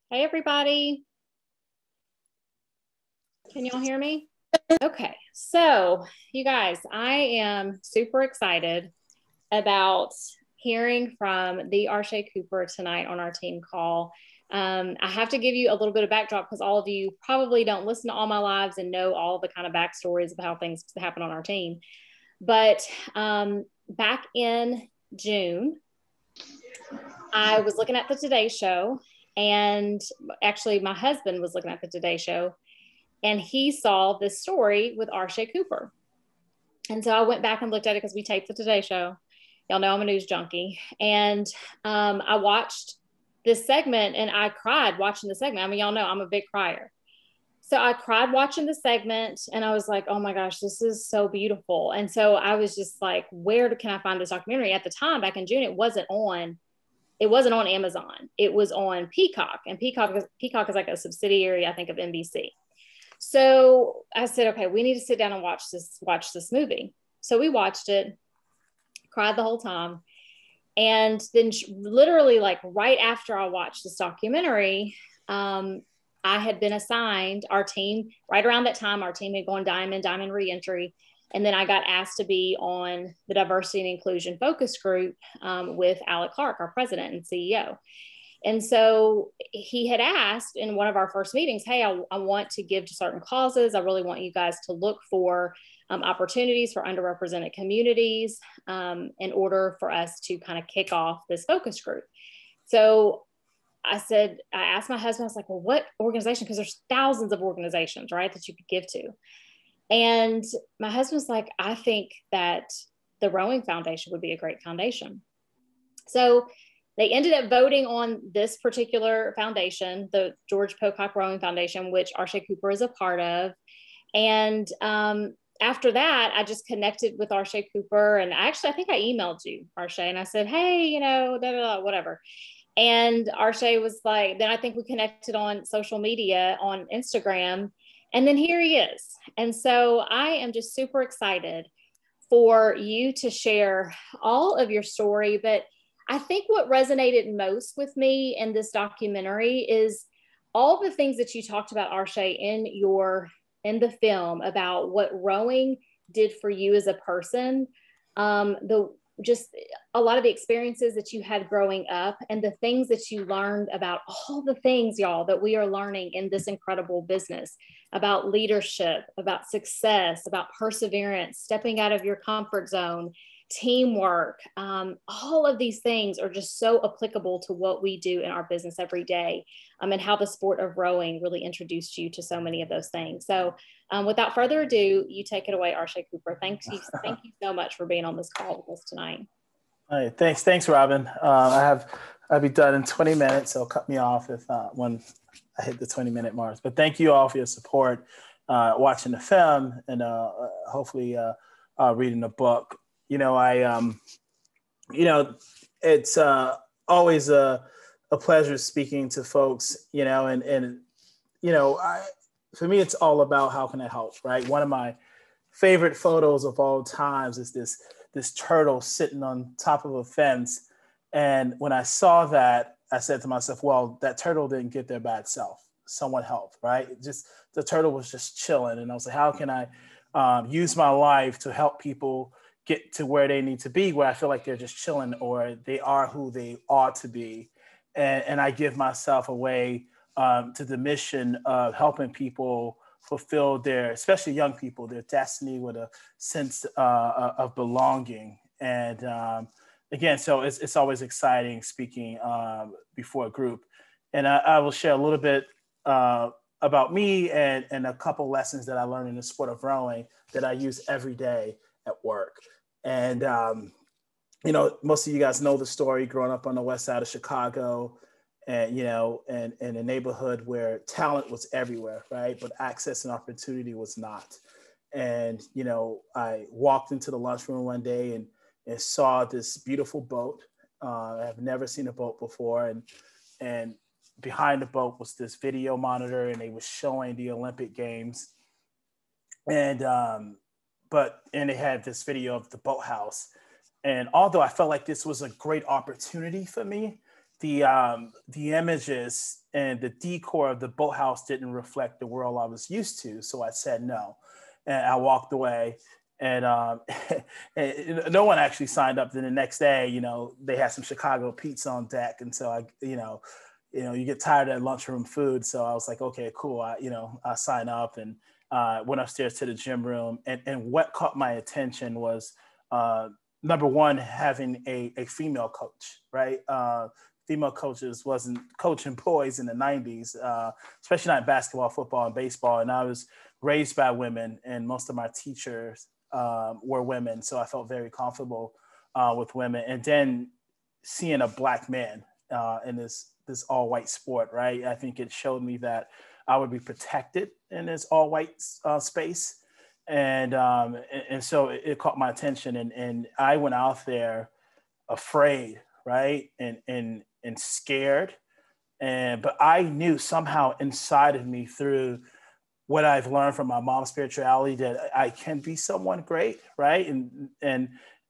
Hey, everybody. Can y'all hear me? Okay. So, you guys, I am super excited about hearing from the Arshay Cooper tonight on our team call. I have to give you a little bit of backdrop because all of you probably don't listen to All My Lives and know all the kind of backstories of how things happen on our team. But back in June, I was looking at the Today Show, and actually, my husband was looking at the Today Show, and he saw this story with Arshay Cooper. And so I went back and looked at it because we taped the Today Show. Y'all know I'm a news junkie. And I watched this segment and I cried watching the segment. I mean, y'all know I'm a big crier. So I cried watching the segment and I was like, oh my gosh, this is so beautiful. And so I was just like, where can I find this documentary? At the time, back in June, it wasn't on Amazon. It was on Peacock. And Peacock is like a subsidiary, I think, of NBC. So I said, okay, we need to sit down and watch this movie. So we watched it, cried the whole time. And then literally like right after I watched this documentary, I had been assigned our team right around that time. Our team had gone diamond reentry. And then I got asked to be on the diversity and inclusion focus group with Alec Clark, our president and CEO. And so he had asked in one of our first meetings, hey, I want to give to certain causes. I really want you guys to look for opportunities for underrepresented communities in order for us to kind of kick off this focus group. So I asked my husband, I was like, well, what organization? Because there's thousands of organizations, right, that you could give to. And my husband's like, I think that the Rowing Foundation would be a great foundation. So they ended up voting on this particular foundation, the George Pocock Rowing Foundation, which Arshay Cooper is a part of. And after that, I just connected with Arshay Cooper. And I think I emailed you, Arshay, and I said, hey, whatever. And Arshay was like, then I think we connected on social media, on Instagram. And then here he is. And so I am just super excited for you to share all of your story. But I think what resonated most with me in this documentary is all the things that you talked about, Arshay, in the film about what rowing did for you as a person, just a lot of the experiences that you had growing up and the things that you learned about all the things, y'all, that we are learning in this incredible business, about leadership, about success, about perseverance, stepping out of your comfort zone, teamwork. All of these things are just so applicable to what we do in our business every day, and how the sport of rowing really introduced you to so many of those things. So without further ado, you take it away, Arshay Cooper. Thank you so much for being on this call with us tonight. All right, thanks, Robin. I'll be done in 20 minutes, so cut me off if when I hit the 20-minute mark. But thank you all for your support, watching the film, and hopefully reading the book. It's always a pleasure speaking to folks. For me, it's all about how can I help, right? One of my favorite photos of all times is this turtle sitting on top of a fence. And when I saw that, I said to myself, well, that turtle didn't get there by itself. Someone helped, right? The turtle was just chilling. And I was like, how can I use my life to help people get to where they need to be, where I feel like they're just chilling or they are who they ought to be. And I give myself away to the mission of helping people fulfill especially young people, their destiny with a sense of belonging. And again, so it's always exciting speaking before a group. And I will share a little bit about me and a couple lessons that I learned in the sport of rowing that I use every day at work. And, most of you guys know the story, growing up on the west side of Chicago and, in a neighborhood where talent was everywhere, right? But access and opportunity was not. And, I walked into the lunchroom one day and saw this beautiful boat. I've never seen a boat before. And behind the boat was this video monitor, and they were showing the Olympic Games. And they had this video of the boathouse. And although I felt like this was a great opportunity for me, the images and the decor of the boathouse didn't reflect the world I was used to. So I said no, and I walked away. And, and no one actually signed up. Then the next day, they had some Chicago pizza on deck, and so you get tired of that lunchroom food. So I was like, okay, cool. I sign up and went upstairs to the gym room. And what caught my attention was number one, having a female coach, right? Female coaches wasn't coaching boys in the 90s, especially not in basketball, football, and baseball. And I was raised by women, and most of my teachers were women. So I felt very comfortable with women. And then seeing a Black man in this all white sport, right? I think it showed me that I would be protected in this all white space. And so it caught my attention, and I went out there afraid, right? And scared. But I knew somehow inside of me, through what I've learned from my mom's spirituality, that I can be someone great, right?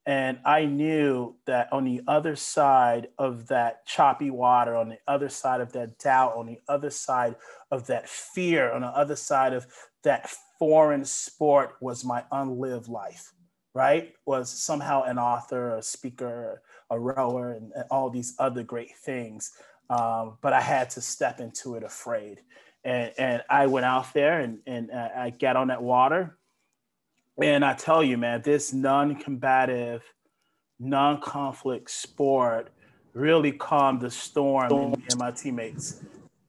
And I knew that on the other side of that choppy water, on the other side of that doubt, on the other side of that fear, on the other side of that foreign sport, was my unlived life, right? Was somehow an author, a speaker, a rower, and all these other great things. But I had to step into it afraid. And I went out there and I got on that water. And I tell you, man, this non-combative, non-conflict sport really calmed the storm in me and my teammates.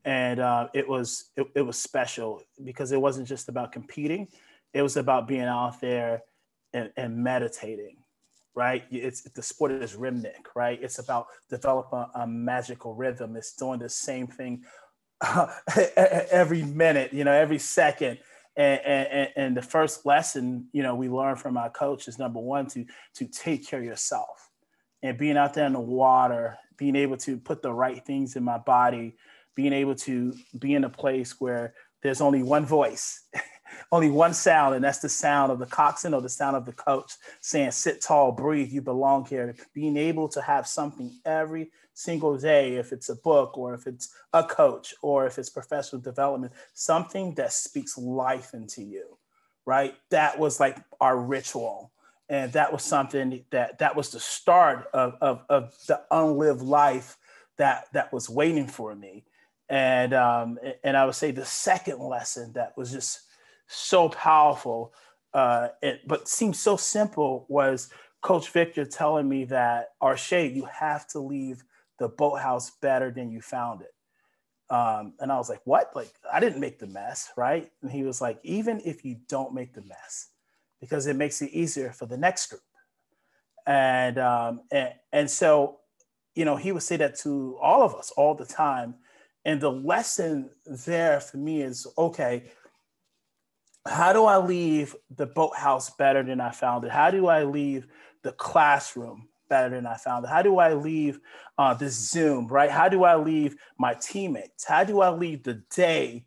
And it was special, because it wasn't just about competing. It was about being out there and meditating, right? The sport is rhythmic, right? It's about developing a magical rhythm. It's doing the same thing every minute, every second. And the first lesson, we learned from our coach is, number one, to take care of yourself. And being out there in the water, being able to put the right things in my body, being able to be in a place where there's only one voice, only one sound, and that's the sound of the coxswain or the sound of the coach saying, sit tall, breathe, you belong here. Being able to have something every single day, if it's a book or if it's a coach or if it's professional development, something that speaks life into you, right? That was like our ritual. And that was something that was the start of the unlived life that was waiting for me. And I would say the second lesson that was just so powerful, but seemed so simple, was Coach Victor telling me that, Arshay, you have to leave the boathouse better than you found it. And I was like, what? Like, I didn't make the mess, right? And he was like, even if you don't make the mess, because it makes it easier for the next group. And so, he would say that to all of us all the time. And the lesson there for me is, okay, how do I leave the boathouse better than I found it? How do I leave the classroom better than I found it? How do I leave this Zoom, right? How do I leave my teammates? How do I leave the day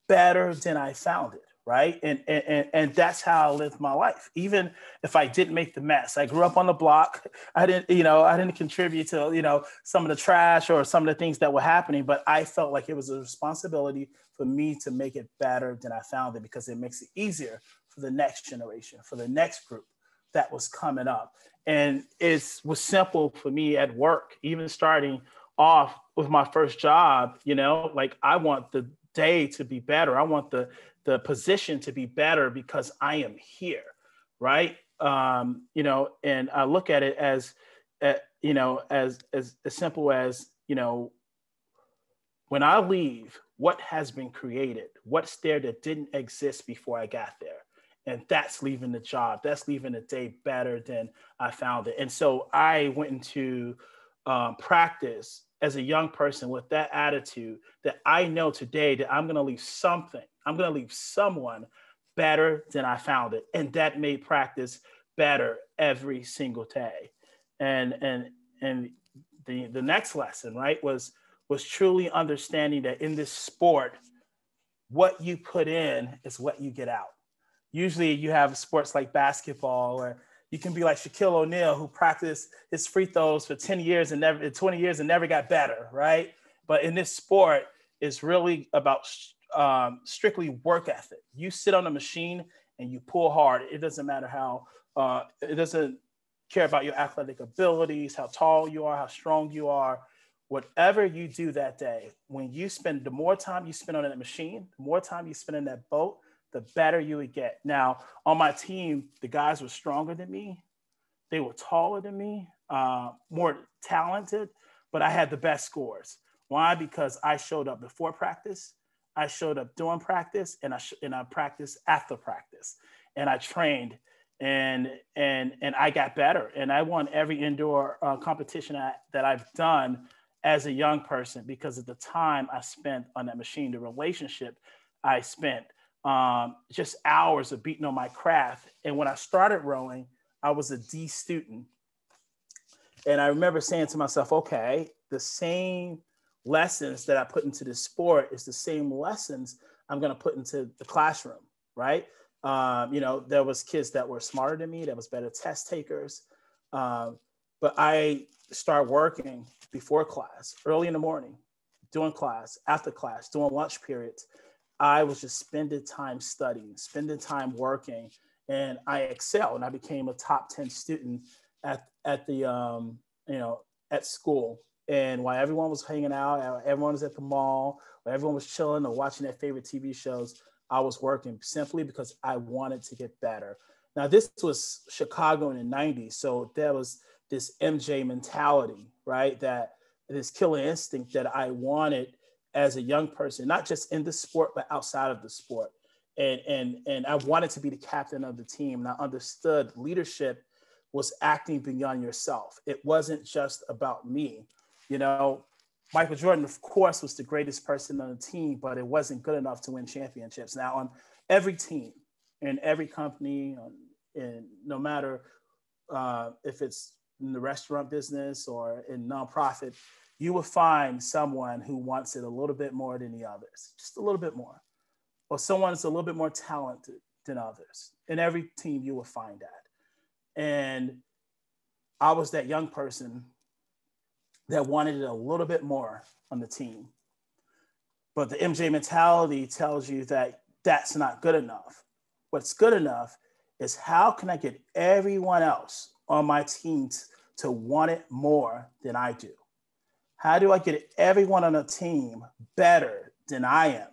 better than I found it, right? And that's how I lived my life. Even if I didn't make the mess, I grew up on the block. I didn't contribute to, some of the trash or some of the things that were happening, but I felt like it was a responsibility for me to make it better than I found it, because it makes it easier for the next generation, for the next group that was coming up. And it was simple for me at work, even starting off with my first job, like, I want the day to be better. I want the position to be better because I am here, right? And I look at it as simple as, when I leave, what has been created? What's there that didn't exist before I got there? And that's leaving the job. That's leaving the day better than I found it. And so I went into practice as a young person with that attitude, that I know today that I'm going to leave something. I'm going to leave someone better than I found it. And that made practice better every single day. And the next lesson, right, was truly understanding that in this sport, what you put in is what you get out. Usually you have sports like basketball, or You can be like Shaquille O'Neal, who practiced his free throws for 10 years and 20 years and never got better, right? But in this sport, it's really about strictly work ethic. You sit on a machine and you pull hard. It doesn't matter how, it doesn't care about your athletic abilities, how tall you are, how strong you are. Whatever you do that day, when you spend, the more time you spend on that machine, the more time you spend in that boat, the better you would get. Now, on my team, the guys were stronger than me. They were taller than me, more talented, but I had the best scores. Why? Because I showed up before practice, I showed up during practice, and I practiced after practice, and I trained, and I got better, and I won every indoor competition that I've done as a young person because of the time I spent on that machine, the relationship I spent, just hours of beating on my craft. And when I started rowing, I was a D student. And I remember saying to myself, okay, the same lessons that I put into this sport is the same lessons I'm going to put into the classroom, right? There was kids that were smarter than me, that was better test takers. But I started working before class, early in the morning, during class, after class, during lunch periods. I was just spending time studying, spending time working, and I excelled. And I became a top 10 student at school. And while everyone was hanging out, everyone was at the mall, while everyone was chilling or watching their favorite TV shows, I was working simply because I wanted to get better. Now, this was Chicago in the 90s. So there was this MJ mentality, right? That this killer instinct that I wanted as a young person, not just in the sport, but outside of the sport. And I wanted to be the captain of the team. And I understood leadership was acting beyond yourself. It wasn't just about me. Michael Jordan, of course, was the greatest person on the team, but it wasn't good enough to win championships. Now, on every team, in every company, and no matter if it's in the restaurant business or in nonprofit, you will find someone who wants it a little bit more than the others, just a little bit more, or someone that's a little bit more talented than others. In every team, you will find that. And I was that young person that wanted it a little bit more on the team. But the MJ mentality tells you that that's not good enough. What's good enough is how can I get everyone else on my team to want it more than I do? How do I get everyone on a team better than I am?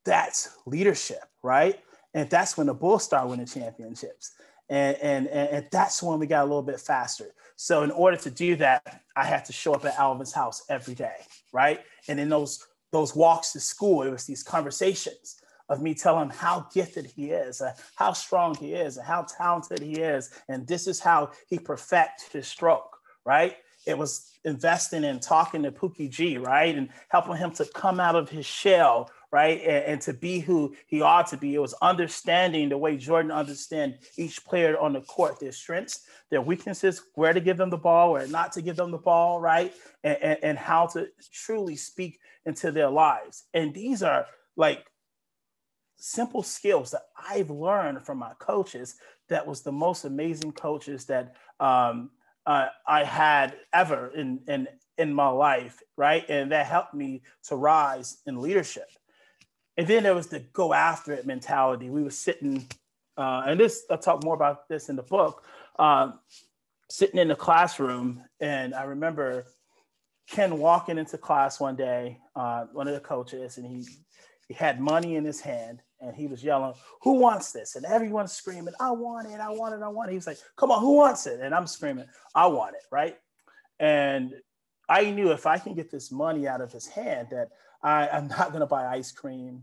That's leadership, right? And that's when the Bulls start winning championships. And that's when we got a little bit faster. So in order to do that, I had to show up at Alvin's house every day, right? And in those walks to school, it was these conversations of me telling him how gifted he is, how strong he is, and how talented he is. And this is how he perfects his stroke, right? It was investing in talking to Pookie G, right? And helping him to come out of his shell, right? And to be who he ought to be. It was understanding the way Jordan understands each player on the court, their strengths, their weaknesses, where to give them the ball, where not to give them the ball, right? And how to truly speak into their lives. And these are like simple skills that I've learned from my coaches that was the most amazing coaches that I had ever in my life, right? And that helped me to rise in leadership. And then there was the go after it mentality. We were sitting, and I'll talk more about this in the book, sitting in the classroom. And I remember Ken walking into class one day, one of the coaches, and he had money in his hand and he was yelling, "Who wants this?" And everyone's screaming, "I want it, I want it, I want it." He was like, "Come on, who wants it?" And I'm screaming, "I want it," right? And I knew if I can get this money out of his hand that I'm not going to buy ice cream.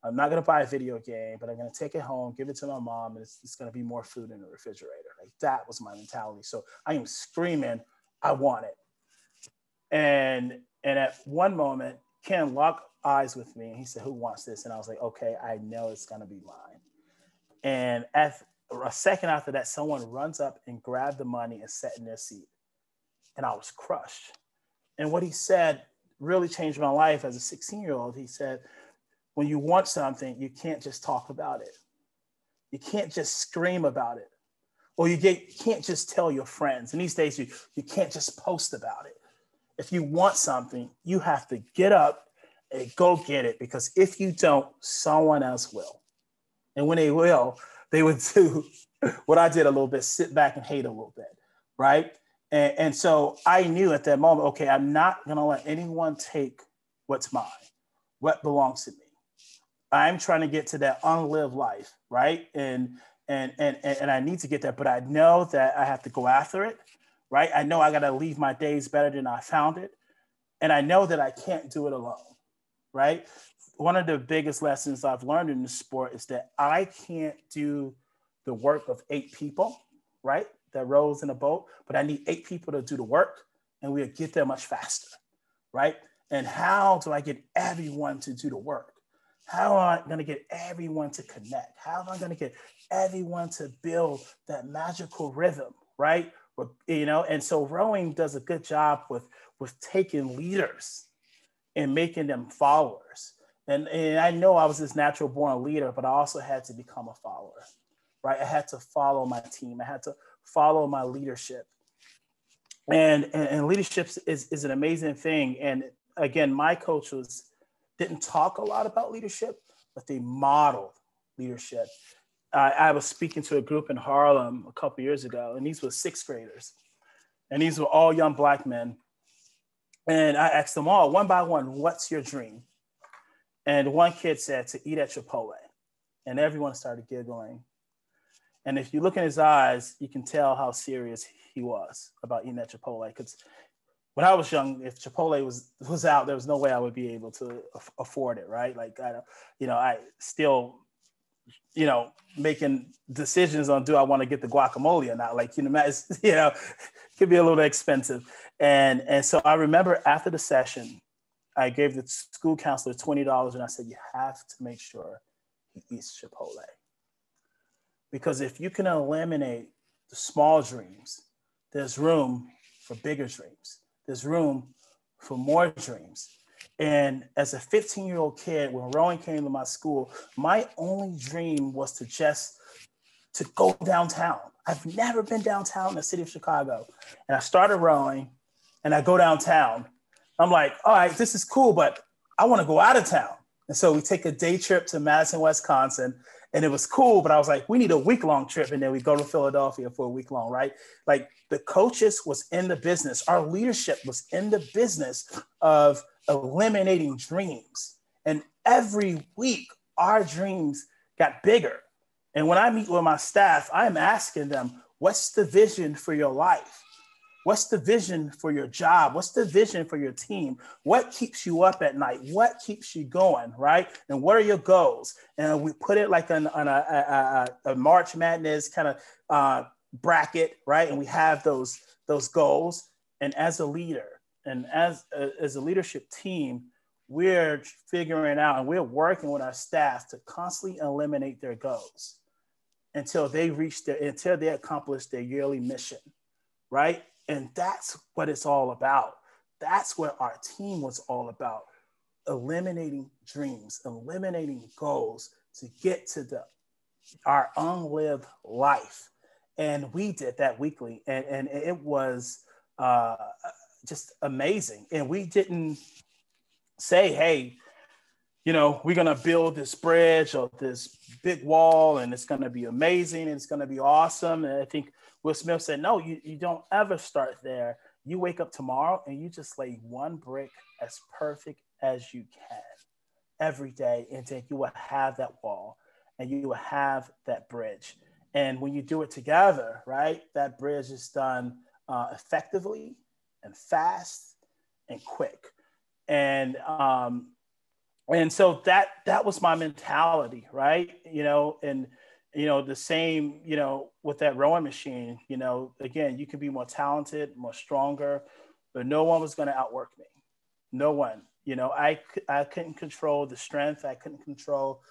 I'm not going to buy a video game, but I'm going to take it home, give it to my mom, and it's going to be more food in the refrigerator. Like that was my mentality. So I am screaming, "I want it." And at one moment, Ken locked eyes with me and he said, "Who wants this?" And I was like, "Okay, I know it's going to be mine." And at a second after that, someone runs up and grabbed the money and sat in their seat. And I was crushed. And what he said really changed my life as a 16-year-old. He said, when you want something, you can't just talk about it. You can't just scream about it. or you can't just tell your friends. And these days, you can't just post about it. If you want something, you have to get up and go get it, because if you don't, someone else will. And when they will, they would do what I did a little bit, sit back and hate a little bit, right? And so I knew at that moment, okay, I'm not going to let anyone take what's mine, what belongs to me. I'm trying to get to that unlived life, right? And I need to get there, but I know that I have to go after it, right? I know I got to leave my days better than I found it. And I know that I can't do it alone, right? One of the biggest lessons I've learned in the sport is that I can't do the work of 8 people, right? That rows in a boat, but I need 8 people to do the work, and we'll get there much faster, right? And how do I get everyone to do the work? How am I going to get everyone to connect? How am I going to get everyone to build that magical rhythm, right? And so rowing does a good job with taking leaders and making them followers. And I know I was this natural born leader, but I also had to become a follower, right? I had to follow my team. I had to follow my leadership. And leadership is an amazing thing. And again, my coaches didn't talk a lot about leadership, but they modeled leadership. I was speaking to a group in Harlem a couple of years ago, and these were 6th graders. And these were all young Black men. And I asked them all, one by one, what's your dream? And one kid said, to eat at Chipotle. And everyone started giggling. And if you look in his eyes, you can tell how serious he was about eating at Chipotle. Because when I was young, if Chipotle was out, there was no way I would be able to afford it, right? Like, I still, making decisions on, do I want to get the guacamole or not? Like, it could be a little expensive. And so I remember after the session, I gave the school counselor $20, and I said, you have to make sure he eats Chipotle. Because if you can eliminate the small dreams, there's room for bigger dreams. There's room for more dreams. And as a 15-year-old kid, when rowing came to my school, my only dream was to go downtown. I've never been downtown in the city of Chicago. And I started rowing, and I go downtown. I'm like, all right, this is cool, but I want to go out of town. And so we take a day trip to Madison, Wisconsin, and it was cool, but I was like, we need a week-long trip, and then we go to Philadelphia for a week-long, right? Like, the coaches was in the business. Our leadership was in the business of eliminating dreams. And every week, our dreams got bigger. And when I meet with my staff, I'm asking them, what's the vision for your life? What's the vision for your job? What's the vision for your team? What keeps you up at night? What keeps you going, right? And what are your goals? And we put it like on a March Madness kind of bracket, right? And we have those goals. And as a leader and as a leadership team, we're figuring out and we're working with our staff to constantly eliminate their goals until they accomplish their yearly mission, right? And that's what it's all about. That's what our team was all about. Eliminating dreams, eliminating goals to get to our unlived life. And we did that weekly. And it was just amazing. And we didn't say, hey, we're going to build this bridge or this big wall, and it's going to be amazing, and it's going to be awesome. And I think Will Smith said, no, you don't ever start there. You wake up tomorrow and you just lay one brick as perfect as you can every day, and then you will have that wall and you will have that bridge. And when you do it together, right, that bridge is done effectively and fast and quick. And so that was my mentality, right? The same, with that rowing machine, again, you can be more talented, more stronger, but no one was going to outwork me. No one. I couldn't control the strength. I couldn't control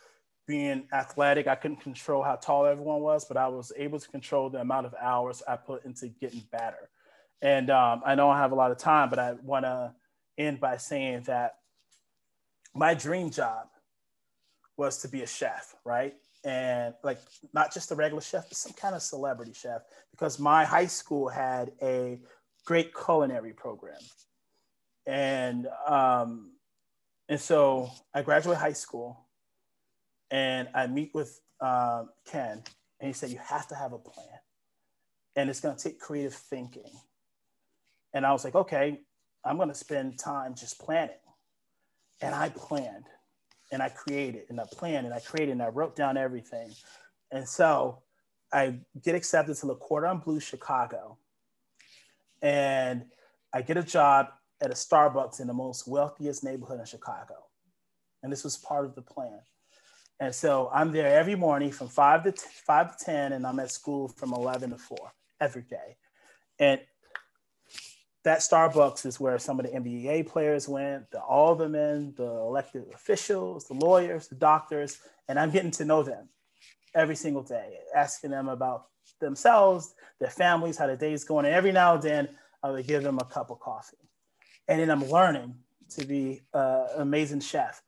being athletic. I couldn't control how tall everyone was, but I was able to control the amount of hours I put into getting better. And I know I have a lot of time, but I want to end by saying that my dream job was to be a chef, right? and like not just a regular chef, but some kind of celebrity chef, because my high school had a great culinary program. And and so I graduated high school, and I meet with Ken, and he said, "You have to have a plan, and it's going to take creative thinking." And I was like, "Okay, I'm going to spend time just planning." And I planned, and I created, and I planned, and I created, and I wrote down everything. And so I get accepted to Le Cordon Bleu Chicago, and I get a job at a Starbucks in the most wealthiest neighborhood in Chicago. And this was part of the plan. And so I'm there every morning from 5 to 10, and I'm at school from 11 to 4 every day. And that Starbucks is where some of the NBA players went, the aldermen, the elected officials, the lawyers, the doctors, and I'm getting to know them every single day, asking them about themselves, their families, how their day's going. And every now and then I would give them a cup of coffee. And then I'm learning to be an amazing chef.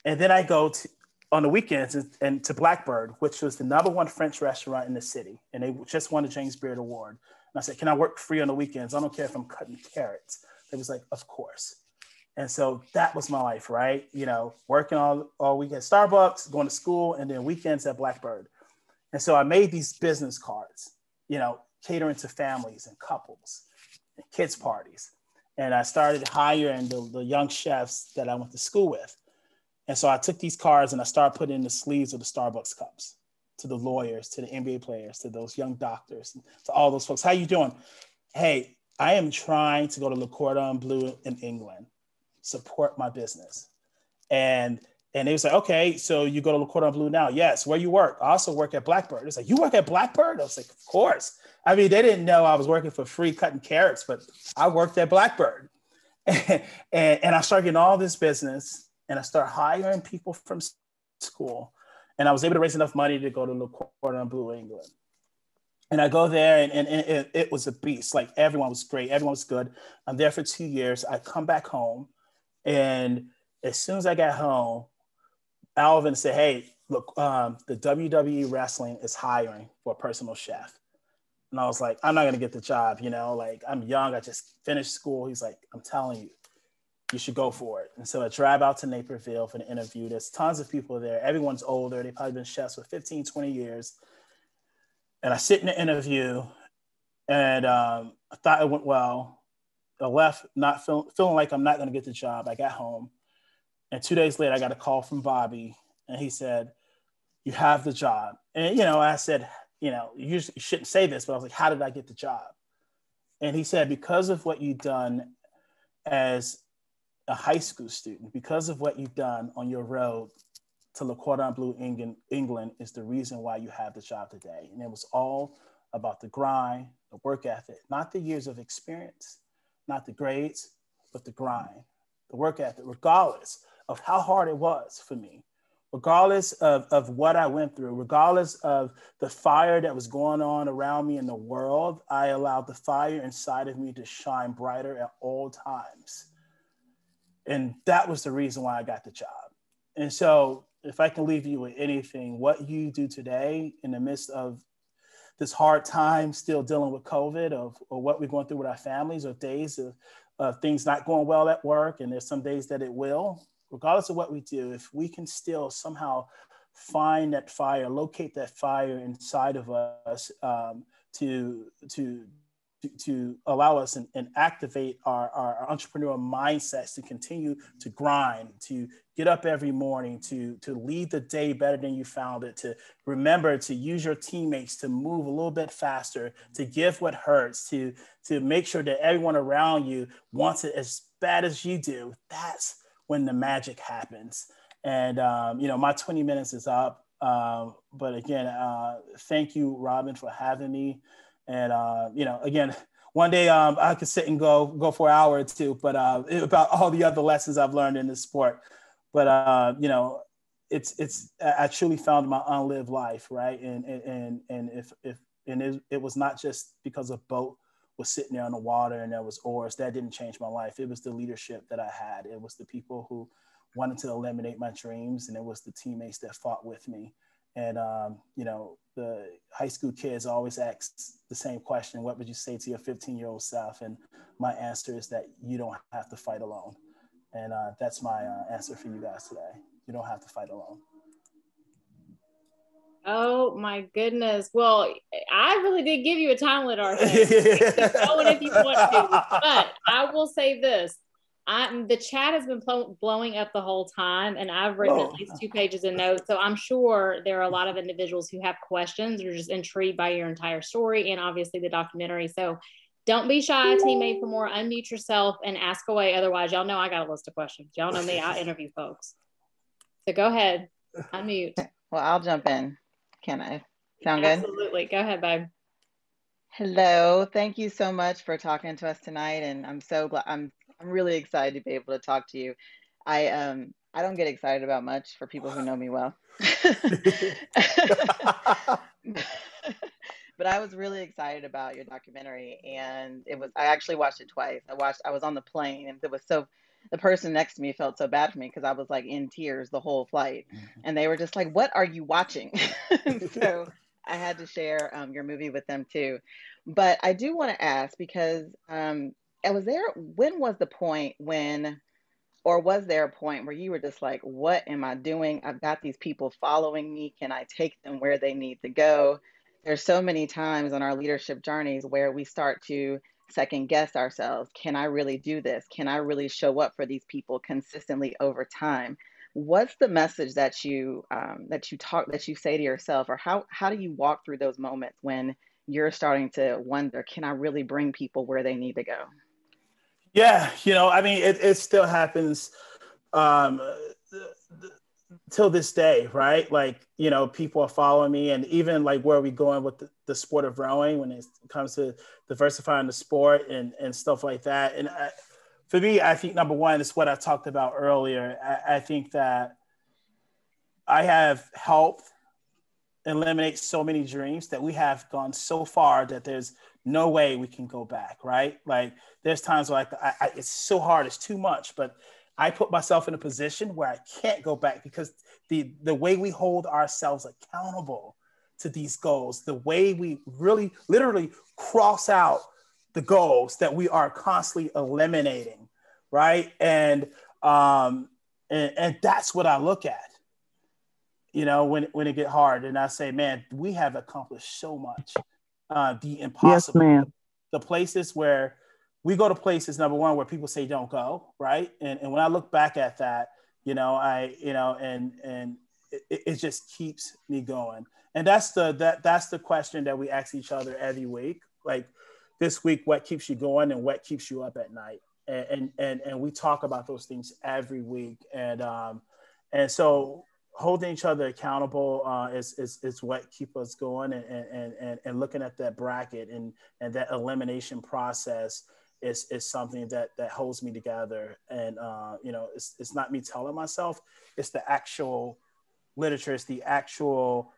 And then I go to, on the weekends, and to Blackbird, which was the #1 French restaurant in the city. And they just won the James Beard Award. And I said, "Can I work free on the weekends? I don't care if I'm cutting carrots." They was like, "Of course." And so that was my life, right? You know, working all week at Starbucks, going to school, and then weekends at Blackbird. And so I made these business cards, you know, catering to families and couples and kids' parties. And I started hiring the young chefs that I went to school with. And so I took these cards and I started putting in the sleeves of the Starbucks cups to the lawyers, to the NBA players, to those young doctors, to all those folks. "How you doing? Hey, I am trying to go to Le Cordon Bleu in England. Support my business." And they was like, "Okay, so you go to Le Cordon Bleu now?" "Yes." "Where you work?" "I also work at Blackbird." It's like, "You work at Blackbird?" I was like, "Of course." I mean, they didn't know I was working for free cutting carrots, but I worked at Blackbird. and I started getting all this business, and I started hiring people from school. And I was able to raise enough money to go to Le Cordon Bleu, England. And I go there, and it was a beast. Like, everyone was great. Everyone was good. I'm there for 2 years. I come back home, and as soon as I got home, Alvin said, "Hey, look, the WWE Wrestling is hiring for a personal chef." And I was like, "I'm not going to get the job. You know, like, I'm young. I just finished school." He's like, "I'm telling you, you should go for it." And so I drive out to Naperville for the interview. There's tons of people there. Everyone's older. They've probably been chefs for 15, 20 years. And I sit in the interview, and I thought it went well. I left not feeling like I'm not going to get the job. I got home, and 2 days later, I got a call from Bobby, and he said, "You have the job." And, you know, I said, you know, you shouldn't say this, but I was like, "How did I get the job?" And he said, "Because of what you've done as a high school student, because of what you've done on your road to Le Cordon Bleu, England, is the reason why you have the job today." And it was all about the grind, the work ethic, not the years of experience, not the grades, but the grind, the work ethic, regardless of how hard it was for me, regardless of what I went through, regardless of the fire that was going on around me in the world. I allowed the fire inside of me to shine brighter at all times. And that was the reason why I got the job. And so, if I can leave you with anything, what you do today in the midst of this hard time, still dealing with COVID, or what we're going through with our families, or days of things not going well at work, and there's some days that it will, regardless of what we do, if we can still somehow find that fire, locate that fire inside of us, to allow us and activate our entrepreneurial mindsets to continue to grind, to get up every morning, to lead the day better than you found it, to remember to use your teammates to move a little bit faster, to give what hurts, to make sure that everyone around you wants it as bad as you do. That's when the magic happens. And, you know, my 20 minutes is up. But again, thank you, Robin, for having me. And, you know, again, one day I could sit and go for an hour or two, but about all the other lessons I've learned in this sport. But, you know, I truly found my unlived life, right? And it was not just because a boat was sitting there on the water and there was oars. That didn't change my life. It was the leadership that I had. It was the people who wanted to eliminate my dreams, and it was the teammates that fought with me. And, you know, the high school kids always ask the same question: what would you say to your 15-year-old self? And my answer is that you don't have to fight alone. And that's my answer for you guys today. You don't have to fight alone. Oh my goodness. Well, I really did give you a time limit, Arshay. Keep going if you want to. But I will say this. The chat has been blowing up the whole time, and I've written at least 2 pages of notes. So I'm sure there are a lot of individuals who have questions or just intrigued by your entire story and obviously the documentary. So don't be shy, teammate for more. Unmute yourself and ask away. Otherwise, y'all know I got a list of questions. Y'all know me. I interview folks. So go ahead. Unmute. Well, I'll jump in. Can I? Sound good? Absolutely. Go ahead, babe. Hello. Thank you so much for talking to us tonight, and I'm so glad. I'm really excited to be able to talk to you. I don't get excited about much for people who know me well. But I was really excited about your documentary, and I actually watched it twice. I was on the plane, and the person next to me felt so bad for me because I was like in tears the whole flight, and they were just like, "What are you watching?" So I had to share your movie with them too. But I do want to ask, because when was the point or was there a point where you were just like, what am I doing? I've got these people following me. Can I take them where they need to go? There's so many times on our leadership journeys where we start to second guess ourselves. Can I really do this? Can I really show up for these people consistently over time? What's the message that you say to yourself, or how do you walk through those moments when you're starting to wonder, can I really bring people where they need to go? Yeah, you know, I mean, it still happens till this day, right? Like, you know, people are following me, and even like where are we going with the sport of rowing when it comes to diversifying the sport and stuff like that. And for me, I think number one is what I talked about earlier. I think that I have helped eliminate so many dreams that we have gone so far that there's no way we can go back, right? Like there's times where it's so hard, it's too much, but I put myself in a position where I can't go back because the way we hold ourselves accountable to these goals, the way we really literally cross out the goals that we are constantly eliminating, right? And that's what I look at, you know, when it get hard, and I say, man, we have accomplished so much. The impossible, yes, ma'am. The places where we go to places, number one, where people say don't go, right? And when I look back at that, you know, and it just keeps me going. And that's the question that we ask each other every week. Like this week, what keeps you going and what keeps you up at night? And we talk about those things every week. And so holding each other accountable is what keeps us going, and looking at that bracket and that elimination process is something that holds me together. And you know, it's not me telling myself, it's the actual literature, it's the actual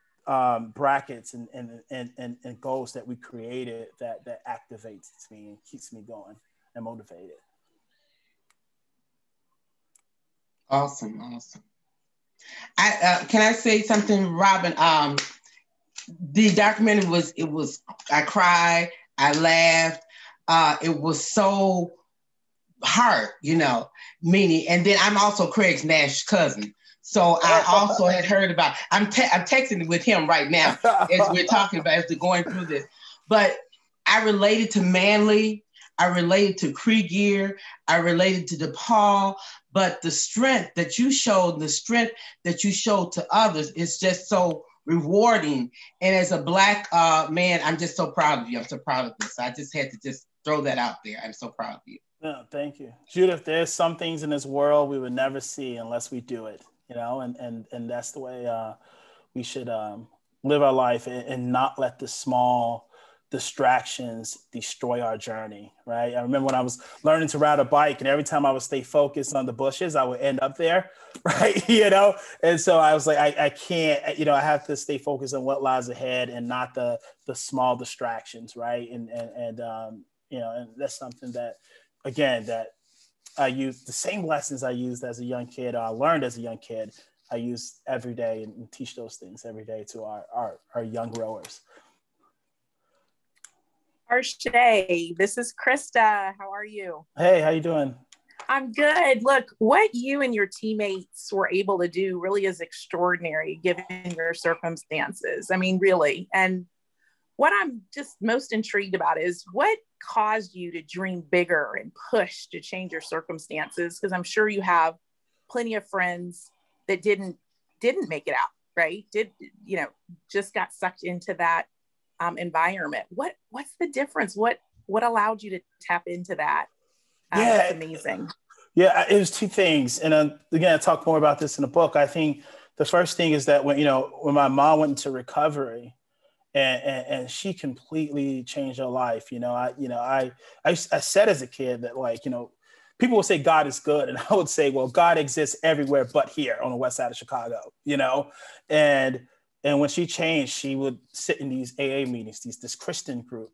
brackets and goals that we created that activates me and keeps me going and motivated. Awesome. Can I say something, Robin? The documentary I cried, I laughed. It was so hard, you know, meaning, and then I'm also Craig's Nash's cousin. So I also had heard about, I'm texting with him right now as we're talking about, as we're going through this. But I related to Manley, I related to Krieger, I related to DePaul, but the strength that you showed, the strength that you showed to others is just so rewarding. And as a Black man, I'm just so proud of you. I'm so proud of this. I just had to just throw that out there. I'm so proud of you. No, thank you. Judith, there's some things in this world we would never see unless we do it, you know, and that's the way we should live our life and not let the small distractions destroy our journey, right? I remember when I was learning to ride a bike, and every time I would stay focused on the bushes, I would end up there, right? You know, and so I was like, I can't, you know, I have to stay focused on what lies ahead and not the small distractions, right? And you know, and that's something that, again, that I use the same lessons I used as a young kid, or I learned as a young kid, I use every day and teach those things every day to our young growers. Arshay, this is Krista. How are you? Hey, how you doing? I'm good. Look, what you and your teammates were able to do really is extraordinary given your circumstances. I mean, really. And what I'm just most intrigued about is what caused you to dream bigger and push to change your circumstances? Because I'm sure you have plenty of friends that didn't make it out, right? Just got sucked into that environment. What's the difference? What allowed you to tap into that? It's amazing. Yeah, it was two things. And again, I talk more about this in the book. I think the first thing is that when my mom went into recovery and she completely changed her life, I said as a kid that, like, people will say God is good. And I would say, well, God exists everywhere but here on the west side of Chicago, And when she changed, she would sit in these AA meetings, this Christian group,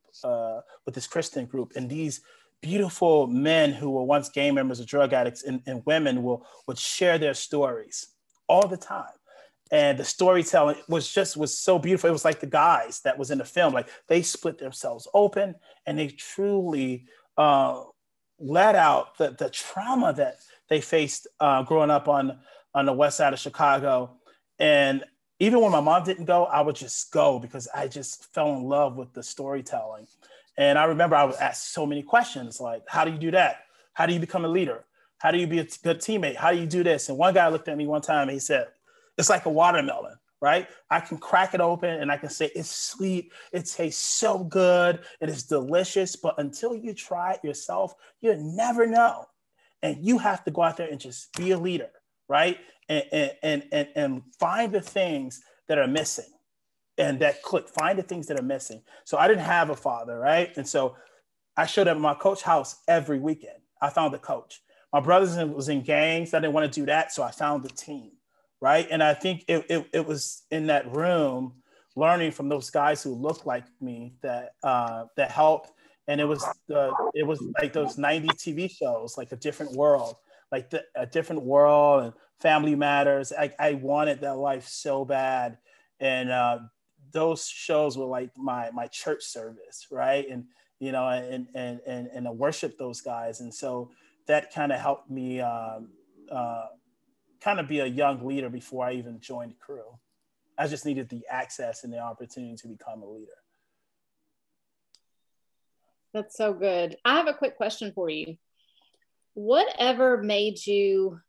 and these beautiful men who were once gang members or drug addicts and women would share their stories all the time. And the storytelling was so beautiful. It was like the guys that was in the film, like they split themselves open and they truly let out the trauma that they faced growing up on the west side of Chicago. And even when my mom didn't go, I would just go because I just fell in love with the storytelling. And I remember I was asked so many questions, like, how do you do that? How do you become a leader? How do you be a good teammate? How do you do this? And one guy looked at me one time and he said, it's like a watermelon, right? I can crack it open and I can say it's sweet. It tastes so good. It is delicious. But until you try it yourself, you'll never know. And you have to go out there and just be a leader, right? And find the things that are missing. And find the things that are missing. So I didn't have a father, right? And so I showed up at my coach's house every weekend. I found a coach. My brothers was in gangs. I didn't want to do that. So I found a team, right? And I think it was in that room, learning from those guys who looked like me that helped. And it was like those 90s TV shows, like A Different World, A Different World and Family Matters. I wanted that life so bad. And those shows were like my church service, right? And I worship those guys, and so that kind of helped me kind of be a young leader before I even joined the crew. I just needed the access and the opportunity to become a leader. That's so good. I have a quick question for you. Whatever made you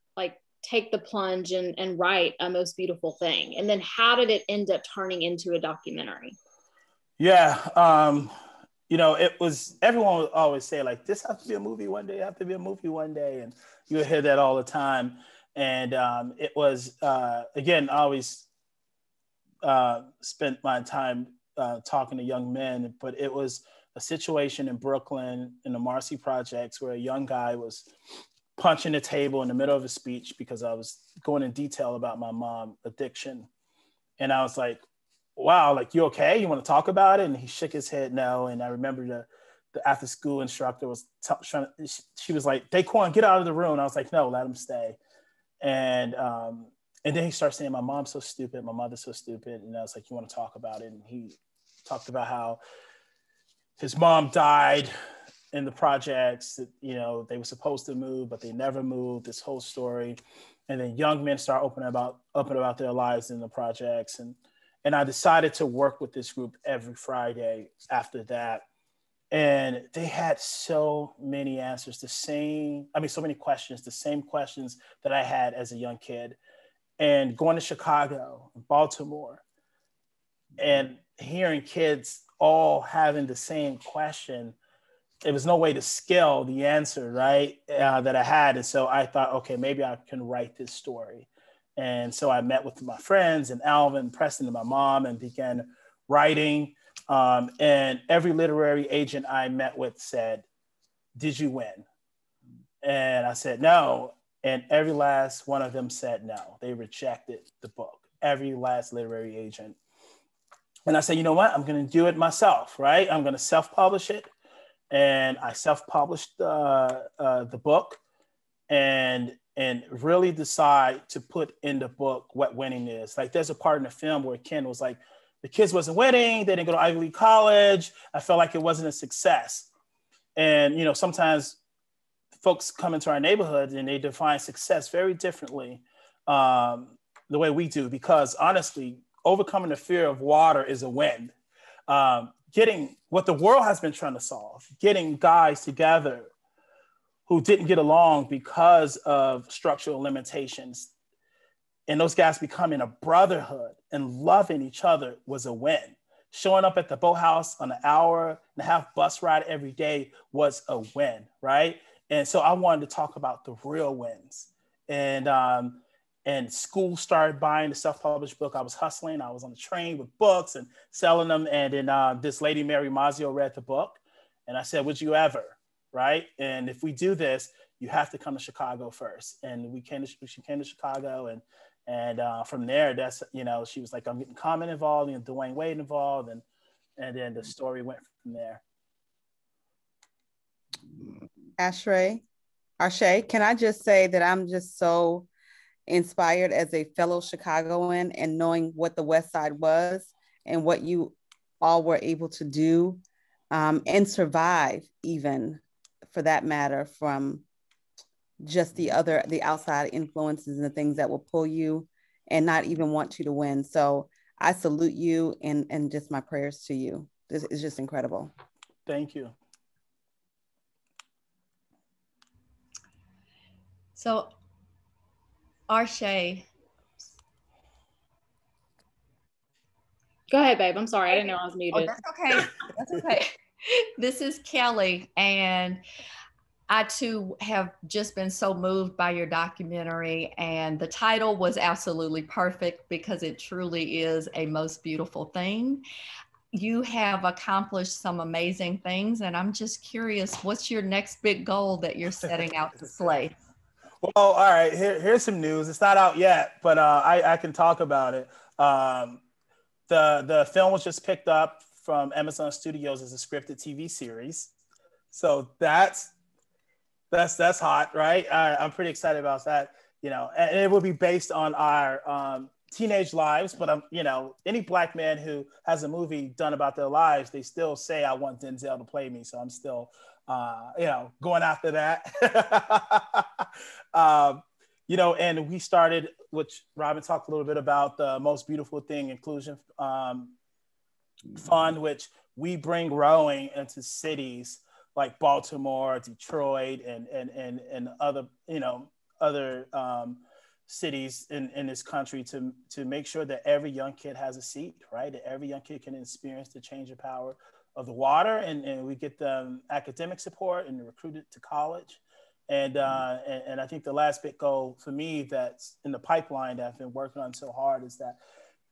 take the plunge and write A Most Beautiful Thing? And then how did it end up turning into a documentary? Yeah. It was, everyone would always say, like, this has to be a movie one day, have to be a movie one day. And you would hear that all the time. And it was, again, I always spent my time talking to young men, but it was a situation in Brooklyn in the Marcy Projects where a young guy was punching the table in the middle of a speech because I was going in detail about my mom addiction. And I was like, wow, like, you okay? You want to talk about it? And he shook his head no. And I remember the after school instructor was she was like, Daquan, get out of the room. And I was like, no, let him stay. And then he started saying, my mom's so stupid. My mother's so stupid. And I was like, you want to talk about it? And he talked about how his mom died in the projects. They were supposed to move, but they never moved, this whole story. And then young men start opening about their lives in the projects. And I decided to work with this group every Friday after that. And they had so many answers, so many questions, the same questions that I had as a young kid. And going to Chicago, Baltimore, and hearing kids all having the same question, there was no way to scale the answer, right, that I had. And so I thought, okay, maybe I can write this story. And so I met with my friends and Alvin, Preston, and my mom, and began writing. And every literary agent I met with said, did you win? And I said, no. And every last one of them said no. They rejected the book, every last literary agent. And I said, you know what? I'm going to do it myself, right? I'm going to self-publish it. And I self-published the book. And and really decide to put in the book what winning is. Like there's a part in the film where Ken was like, the kids wasn't winning, they didn't go to Ivy League college. I felt like it wasn't a success. And, you know, sometimes folks come into our neighborhood and they define success very differently the way we do, because honestly, overcoming the fear of water is a win. Getting what the world has been trying to solve, getting guys together who didn't get along because of structural limitations, and those guys becoming a brotherhood and loving each other was a win. Showing up at the boathouse on an hour and a half bus ride every day was a win, right? And so I wanted to talk about the real wins. And school started buying the self-published book. I was hustling. I was on the train with books and selling them. And then this lady, Mary Mazio, read the book. And I said, would you ever, right? And if we do this, you have to come to Chicago first. And she came to Chicago. And from there, that's, you know, she was like, I'm getting Common involved and Dwayne Wade involved. And then the story went from there. Arshay, can I just say that I'm just so inspired as a fellow Chicagoan, and knowing what the West Side was and what you all were able to do and survive, even for that matter, from just the outside influences and the things that will pull you and not even want you to win. So I salute you, and just my prayers to you. This is just incredible. Thank you. So Arshay. Go ahead, babe. I'm sorry. I didn't know I was muted. Oh, that's okay. That's okay. This is Kelly. And I too have just been so moved by your documentary. And the title was absolutely perfect because it truly is a most beautiful thing. You have accomplished some amazing things. And I'm just curious, what's your next big goal that you're setting out to slay? Well, all right, here's some news. It's not out yet, but I can talk about it. The film was just picked up from Amazon Studios as a scripted TV series. So that's hot, right? I'm pretty excited about that, you know, and it will be based on our teenage lives, but you know, any Black man who has a movie done about their lives, they still say, I want Denzel to play me. So I'm still, you know, going after that. You know, and we started, which Robin talked a little bit about, the Most Beautiful Thing Inclusion Fund, which we bring rowing into cities like Baltimore, Detroit, and other, you know, other cities in this country to make sure that every young kid has a seat, right? That every young kid can experience the change of power of the water, and we get them academic support and recruited to college. And I think the last big goal for me that's in the pipeline that I've been working on so hard is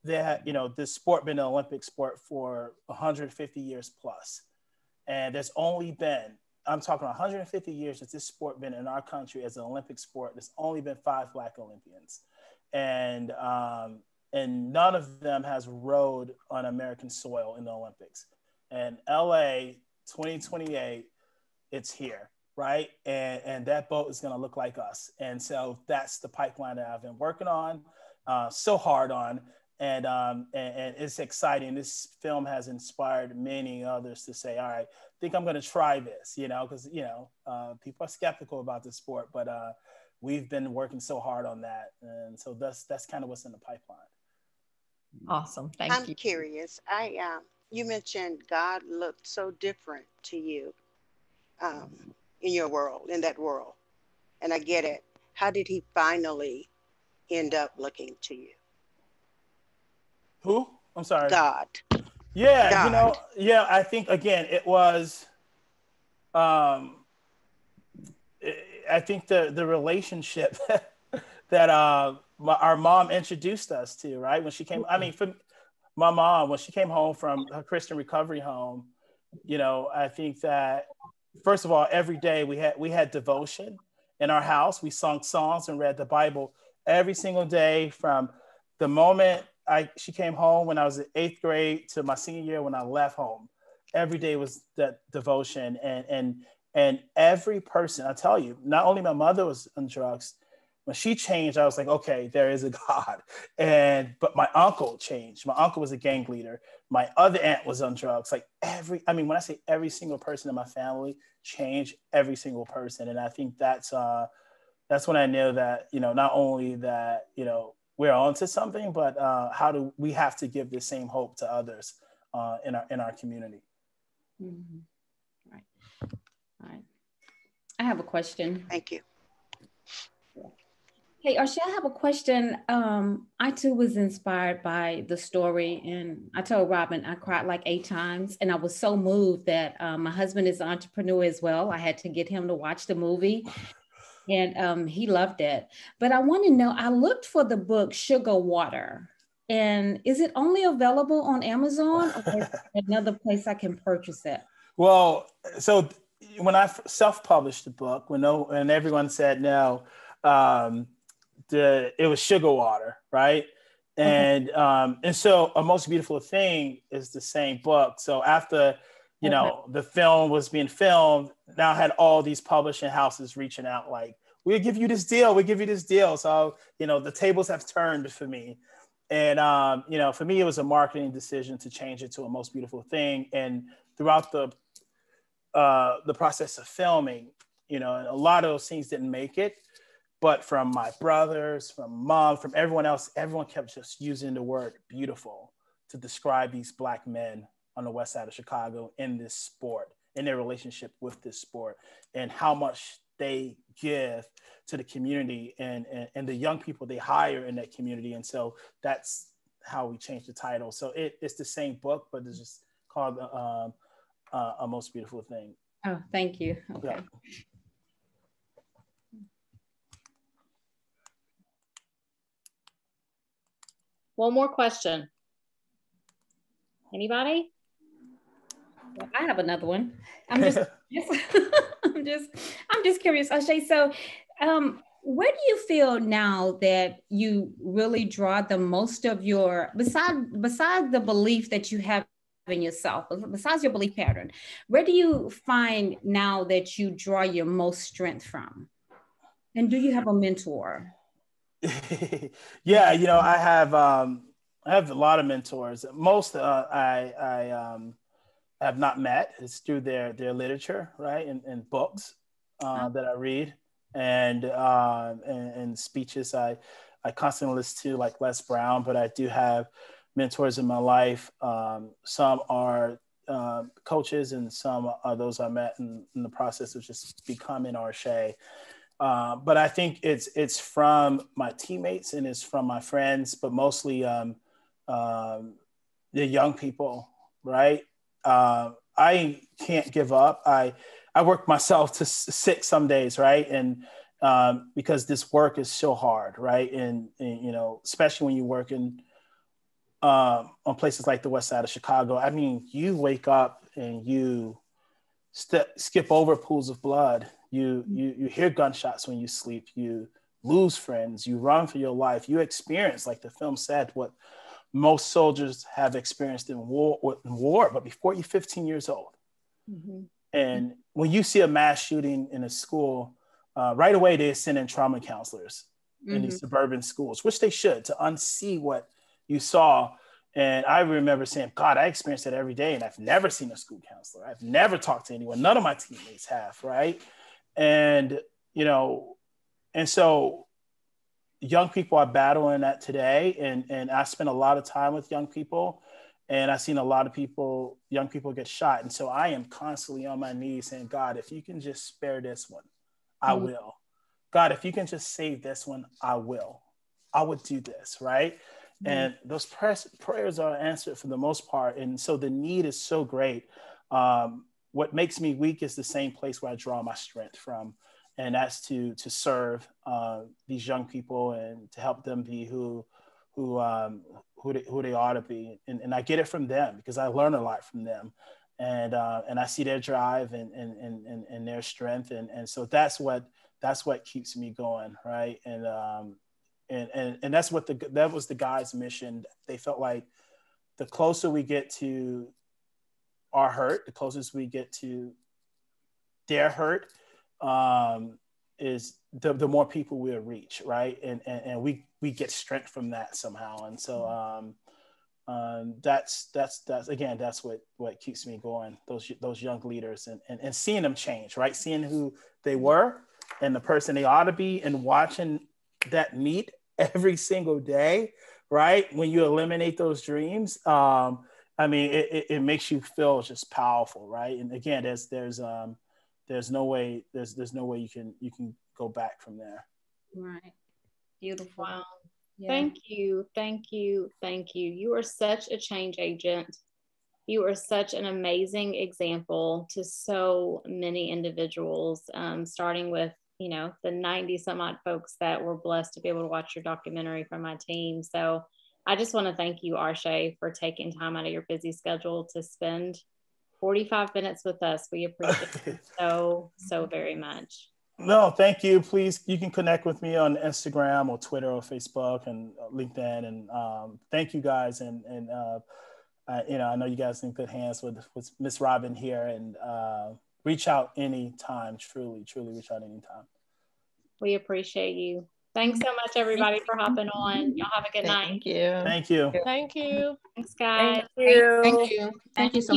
that you know, this sport been an Olympic sport for 150 years plus. And there's only been, I'm talking 150 years that this sport been in our country as an Olympic sport. There's only been 5 Black Olympians. And none of them has rowed on American soil in the Olympics. And LA 2028, it's here. Right. And that boat is going to look like us. And so that's the pipeline that I've been working on so hard on. And it's exciting. This film has inspired many others to say, all right, I think I'm going to try this, you know, because, you know, people are skeptical about this sport, but we've been working so hard on that. And so that's kind of what's in the pipeline. Awesome. Thank you. I'm curious. You mentioned God looked so different to you. In your world, in that world. And I get it. How did he finally end up looking to you? Who? I'm sorry. God. Yeah, God. You know, yeah, I think, again, it was, I think the relationship that our mom introduced us to, right? When she came, I mean, for my mom, when she came home from her Christian recovery home, you know, I think that, first of all, every day we had devotion in our house. We sung songs and read the Bible every single day from the moment she came home when I was in 8th grade to my senior year when I left home. Every day was that devotion. And every person, I tell you, not only my mother was on drugs, when she changed, I was like, okay, there is a God. But my uncle changed. My uncle was a gang leader. My other aunt was on drugs. Like when I say every single person in my family changed, every single person. And I think that's when I knew that, not only that, we're onto something, but how do we have to give the same hope to others in our community. Mm-hmm. Right. All right. I have a question. Thank you. Hey, Arshay, I have a question. I too was inspired by the story, and I told Robin I cried like 8 times, and I was so moved that my husband is an entrepreneur as well. I had to get him to watch the movie, and he loved it. But I want to know, I looked for the book Sugar Water, and is it only available on Amazon, or is there another place I can purchase it? Well, so when I self-published the book, when everyone said no, it was Sugar Water, right? And and so A Most Beautiful Thing is the same book. So after the film was being filmed, now I had all these publishing houses reaching out like, we'll give you this deal. So the tables have turned for me. And for me, it was a marketing decision to change it to A Most Beautiful Thing. And throughout the process of filming, a lot of those scenes didn't make it. But from my brothers, from mom, from everyone else, everyone kept just using the word beautiful to describe these Black men on the west side of Chicago in this sport, in their relationship with this sport, and how much they give to the community and the young people they hire in that community. And so that's how we changed the title. So it's the same book, but it's just called A Most Beautiful Thing. Oh, thank you. Okay. Yeah. One more question. Anybody? Well, I have another one. I'm just I'm just curious, Arshay. So, where do you feel now that you really draw the most of your, besides the belief that you have in yourself, besides your belief pattern, where do you find now that you draw your most strength from? And do you have a mentor? Yeah, I have a lot of mentors. Most I have not met. It's through their literature, right, and books that I read, and speeches I constantly listen to, like Les Brown. But I do have mentors in my life. Some are coaches, and some are those I met in the process of just becoming Arshay. But I think it's from my teammates and it's from my friends, but mostly the young people, right? I can't give up. I work myself to sick some days, right? And because this work is so hard, right? And especially when you work on places like the west side of Chicago. I mean, you wake up and you skip over pools of blood. You hear gunshots when you sleep. You lose friends. You run for your life. You experience, like the film said, what most soldiers have experienced in war, but before you're 15 years old. Mm-hmm. And when you see a mass shooting in a school, right away they send in trauma counselors in these suburban schools, which they should, to unsee what you saw. And I remember saying, God, I experience that every day, and I've never seen a school counselor. I've never talked to anyone. None of my teammates have, right? And, and so young people are battling that today. And I spend a lot of time with young people, and I've seen a lot of young people get shot. And so I am constantly on my knees saying, God, if you can just spare this one, I will. God, if you can just save this one, I will. I would do this, right? And those prayers are answered for the most part. And so the need is so great. What makes me weak is the same place where I draw my strength from. And that's to serve these young people and to help them be who they ought to be. And I get it from them because I learn a lot from them. And I see their drive and their strength. And so that's what keeps me going, right? And that's that was the guys' mission. They felt like the closer we get to our hurt, the closest we get to their hurt, the more people we'll reach, right? And we get strength from that somehow. And so that's again, that's what keeps me going. Those young leaders and seeing them change, right? Seeing who they were and the person they ought to be, and watching that meet every single day, right? When you eliminate those dreams, I mean, it makes you feel just powerful, right? And again, there's no way you can go back from there. Right. Beautiful. Wow. Yeah. Thank you. You are such a change agent. You are such an amazing example to so many individuals, starting with, the 90 some odd folks that were blessed to be able to watch your documentary from my team. So I just want to thank you, Arshay, for taking time out of your busy schedule to spend 45 minutes with us. We appreciate it so very much. No, thank you. Please, you can connect with me on Instagram or Twitter or Facebook and LinkedIn. And thank you guys. And I know you guys are in good hands with Miss Robin here. And reach out anytime. Truly reach out anytime. We appreciate you. Thanks so much, everybody, for hopping on. Y'all have a good night. Thank you. Thank you. Thank you. Thanks, guys. Thank you. Thank you. Thank you so much.